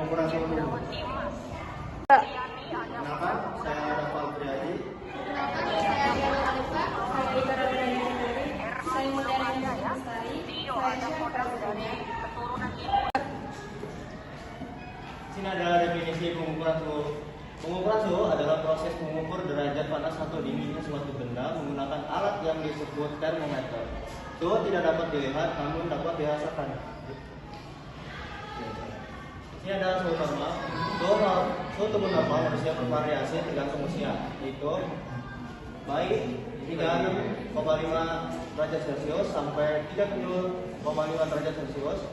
pengukuran suhu tubuh. Kenalkan, saya Rafael Priadi. Sini adalah definisi pengukuran suhu. Pengukuran suhu adalah proses mengukur derajat panas atau dinginnya suatu benda menggunakan alat yang disebut termometer. Suhu tidak dapat dilihat, namun dapat dirasakan. Ini adalah suhu normal. Suhu tubuh normal manusia bervariasi tergantung usia, yaitu bayi 36,5 derajat Celcius sampai 37,5 derajat Celcius,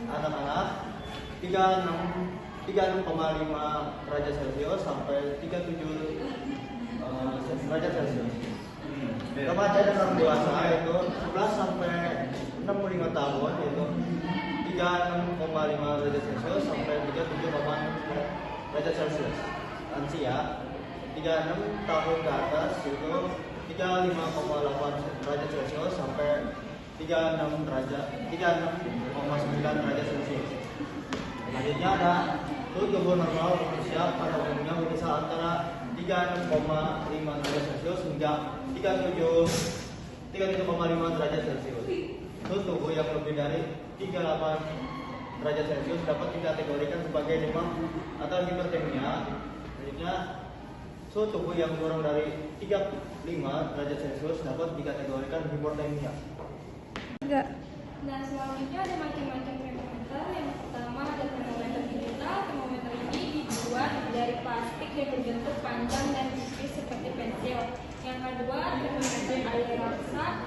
anak-anak 36,5 derajat Celcius sampai 37 derajat Celcius. Remaja dan orang dewasa yaitu 11 sampai 65 tahun yaitu 36,5 derajat Celcius sampai 37,6 derajat Celcius. Lansia 36 tahun ke atas yaitu 35,8 derajat Celcius sampai 36,9 derajat Celcius. Selanjutnya ada suhu tubuh normal manusia pada umumnya berkisar antara 36,5 derajat Celcius hingga 37,5 derajat Celcius. Suhu tubuh yang lebih dari 38 derajat Celcius dapat dikategorikan sebagai demam atau hipertermia. Selanjutnya, suhu tubuh yang kurang dari 35 derajat Celcius dapat dikategorikan hipotermia. Nah, selanjutnya ada macam-macam termometer. Yang pertama ada termometer digital. Termometer ini dibuat dari plastik yang berbentuk panjang dan tipis seperti pensil. Yang kedua, termometer air raksa.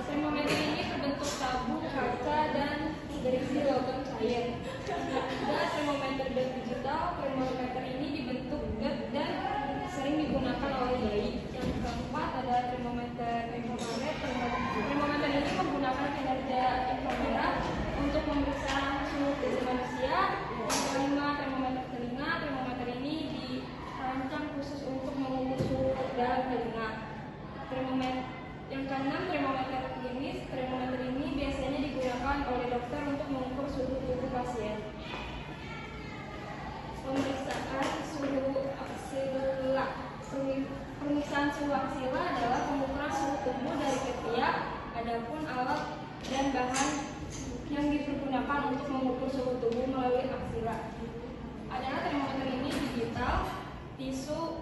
Termometer ini berbentuk sabuk, kaca, dan berisi logam cair. Yang ketiga, termometer digital. Termometer ini dibentuk gat dan sering digunakan oleh bayi. Yang keempat ada termometer infrared. Termometer ini menggunakan kinerja inframerah untuk memeriksa suhu tubuh manusia. Yang kelima, termometer telinga. Termometer ini dirancang khusus untuk mengukur suhu dalam telinga. Yang keenam, termometer klinis. Termometer ini biasanya digunakan oleh dokter untuk mengukur suhu tubuh pasien. Pemeriksaan suhu aksila. Pemeriksaan suhu aksila adalah pengukuran suhu tubuh dari ketiak. Adapun alat dan bahan yang dipergunakan untuk mengukur suhu tubuh melalui aksila adalah termometer ini digital, tisu,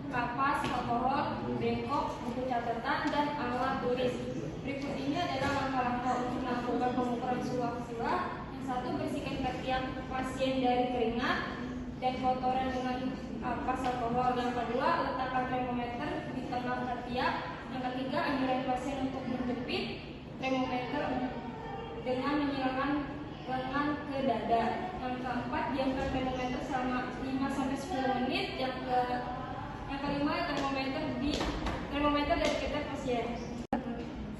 kapas, alkohol, bengkok, buku catatan, dan alat tulis. Berikut ini adalah langkah-langkah untuk melakukan pengukuran suhu aksila. Yang satu, bersihkan ketiak pasien dari keringat dan kotoran dengan kapas alkohol. Yang kedua, letakkan termometer di tengah ketiak. Yang ketiga, anjuran pasien untuk menjepit termometer dengan menyilangkan lengan ke dada. Yang keempat, diamkan termometer selama 5-10 menit. Yang kelima, termometer dari ketiak pasien.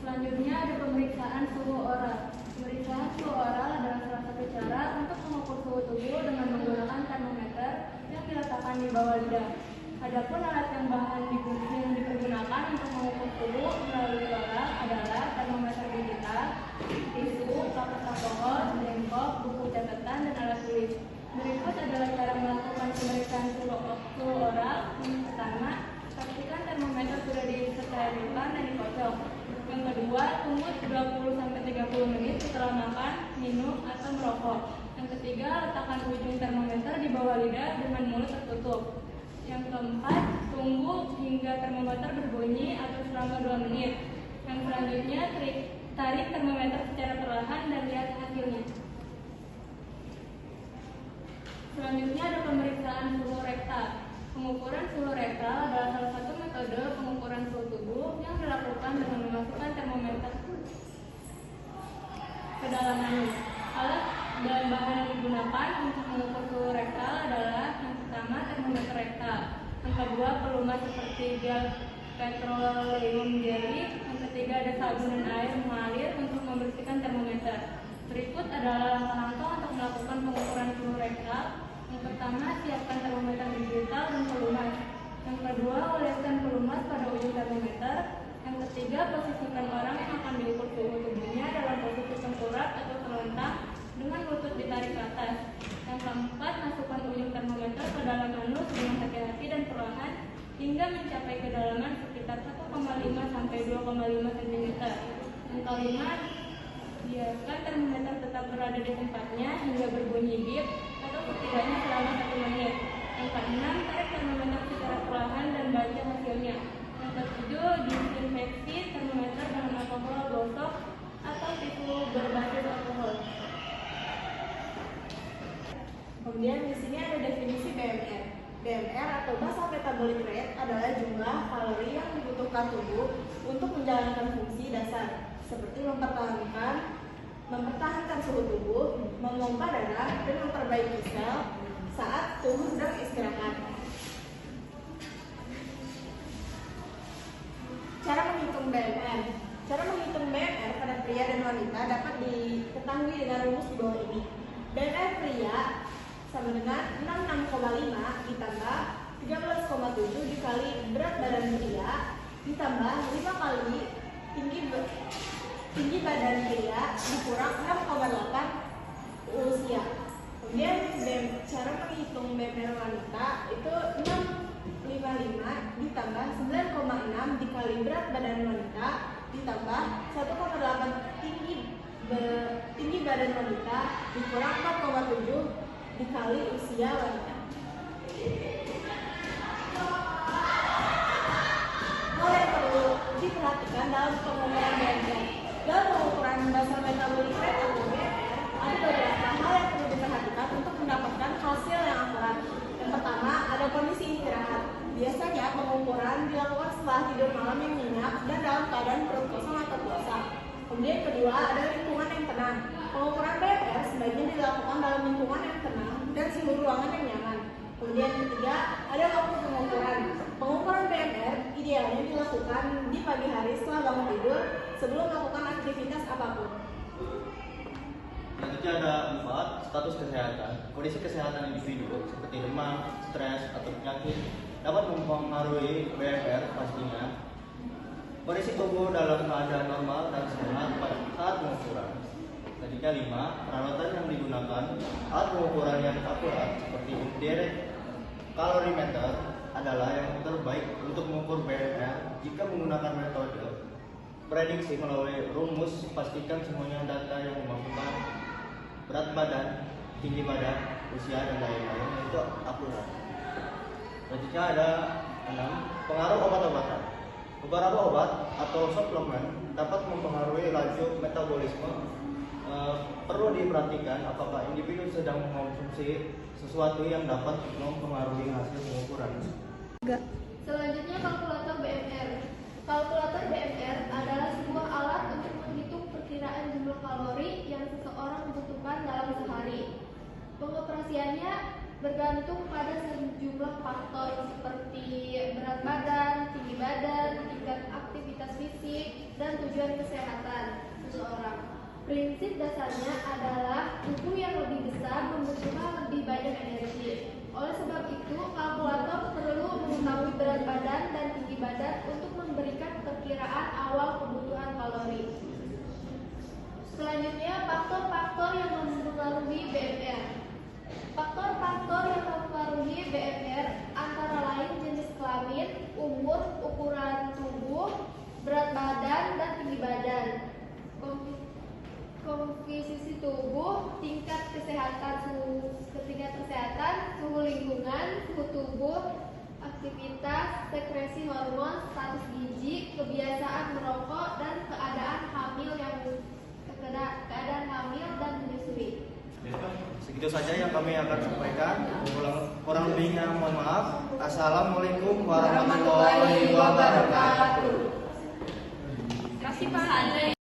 Selanjutnya ada pemeriksaan suhu oral. Pemeriksaan suhu oral adalah salah satu cara untuk mengukur suhu tubuh dengan menggunakan termometer yang diletakkan di bawah lidah. Adapun alat yang dipergunakan untuk mengukur suhu melalui oral adalah termometer digital, tisu, kapas alkohol, bengkok, buku catatan, dan alat tulis. Berikut adalah cara melakukan pemeriksaan suhu oral. Yang pertama, pastikan termometer sudah disterilkan dan dikocok. Yang kedua, tunggu 20-30 menit setelah makan, minum, atau merokok. Yang ketiga, letakkan ujung termometer di bawah lidah dengan mulut tertutup. Yang keempat, tunggu hingga termometer berbunyi atau selama 2 menit. Yang selanjutnya, tarik termometer secara perlahan dan lihat hasilnya. Selanjutnya ada pemeriksaan suhu rektal. Pengukuran suhu rektal adalah salah satu metode pengukuran suhu tubuh yang dilakukan dengan memasukkan termometer ke dalam anus. Alat dan bahan yang digunakan untuk mengukur suhu rektal adalah yang pertama, termometer rektal. Yang kedua, pelumas seperti gel petroleum jelly. Yang ketiga, ada sabun dan air mengalir untuk membersihkan termometer. Berikut adalah langkah-langkah untuk melakukan pengukuran suhu rektal. Yang pertama, siapkan termometer digital dan pelumas. Yang kedua, oleskan pelumas pada ujung termometer. Yang ketiga, posisikan orang yang akan diukur suhu tubuhnya dalam posisi tengkurap atau terlentang dengan lutut di ditarik ke atas. Yang keempat, masukkan ujung termometer ke dalam anus dengan hati-hati dan perlahan hingga mencapai kedalaman sekitar 1,5 sampai 2,5 cm. Yang kelima, biarkan termometer tetap berada di tempatnya hingga berbunyi bip atau setidaknya selama 1 menit. Yang keenam, tarik termometer secara perlahan dan baca hasilnya. Yang ketujuh, disinfeksi termometer dengan alkohol gosok atau tisu berbasis alkohol. Kemudian di sini ada definisi BMR. BMR atau basal metabolic rate adalah jumlah kalori yang dibutuhkan tubuh untuk menjalankan fungsi dasar seperti mempertahankan suhu tubuh, memompa darah, dan memperbaiki sel saat tubuh sedang istirahat. Cara menghitung BMR. Cara menghitung BMR pada pria dan wanita dapat diketahui dengan rumus di bawah ini. BMR pria sama dengan 66,5 ditambah 13,7 dikali berat badan pria ditambah 5 kali tinggi badan pria dikurang 6,8 usia. Kemudian cara menghitung BMR wanita itu 655 ditambah 9,6 dikali berat badan wanita ditambah 1,8 tinggi badan wanita dikurang 4,7 dikali usia wanita. Hal yang perlu diperhatikan dalam pengukuran BMR. Dalam pengukuran basal metabolic rate atau BMR, ada beberapa hal yang perlu diperhatikan untuk mendapatkan hasil yang akurat. Yang pertama, ada kondisi istirahat. Biasanya pengukuran dilakukan setelah tidur malam yang nyenyak dan dalam keadaan perut kosong atau puasa. Kemudian kedua, ada lingkungan yang tenang. Pengukuran BMR sebaiknya dilakukan dalam lingkungan yang tenang dan suhu ruangan yang nyaman. Kemudian ketiga, ada waktu pengukuran. Pengukuran BMR idealnya dilakukan di pagi hari setelah bangun tidur sebelum melakukan aktivitas apapun. Selanjutnya ada 4, status kesehatan. Kondisi kesehatan individu seperti demam, stres, atau penyakit dapat mempengaruhi BMR pastinya. Kondisi tubuh dalam keadaan normal dan sehat pada saat pengukuran. Selanjutnya 5, peralatan yang digunakan. Alat pengukuran yang akurat seperti indirect calorimeter adalah yang terbaik untuk mengukur BMR. Jika menggunakan metode prediksi melalui rumus, pastikan semuanya data yang memasukkan berat badan, tinggi badan, usia, dan lain-lain itu akurat. Selanjutnya ada 6, pengaruh obat-obatan. Beberapa obat atau suplemen dapat mempengaruhi laju metabolisme. Perlu diperhatikan apakah individu sedang mengkonsumsi sesuatu yang dapat mempengaruhi hasil pengukuran. Selanjutnya, kalkulator BMR. Kalkulator BMR adalah sebuah alat untuk menghitung perkiraan jumlah kalori yang seseorang butuhkan dalam sehari. Pengoperasiannya bergantung pada sejumlah faktor seperti berat badan, tinggi badan, tingkat aktivitas fisik, dan tujuan kesehatan seseorang. Prinsip dasarnya adalah tubuh yang lebih besar membutuhkan lebih banyak energi. Oleh sebab itu, kalkulator perlu mengetahui berat badan dan tinggi badan untuk memberikan perkiraan awal kebutuhan kalori. Selanjutnya, faktor-faktor yang mempengaruhi BMR. Faktor-faktor yang mempengaruhi BMR antara lain jenis kelamin, umur, ukuran tubuh, berat badan, dan tinggi badan. Komposisi tubuh, tingkat kesehatan, suhu lingkungan, suhu tubuh, aktivitas, sekresi hormon, status gizi, kebiasaan merokok, dan keadaan hamil dan menyusui. Segitu saja yang kami akan sampaikan. Kurang lebihnya mohon maaf. Assalamualaikum warahmatullahi wabarakatuh. Terima kasih Pak.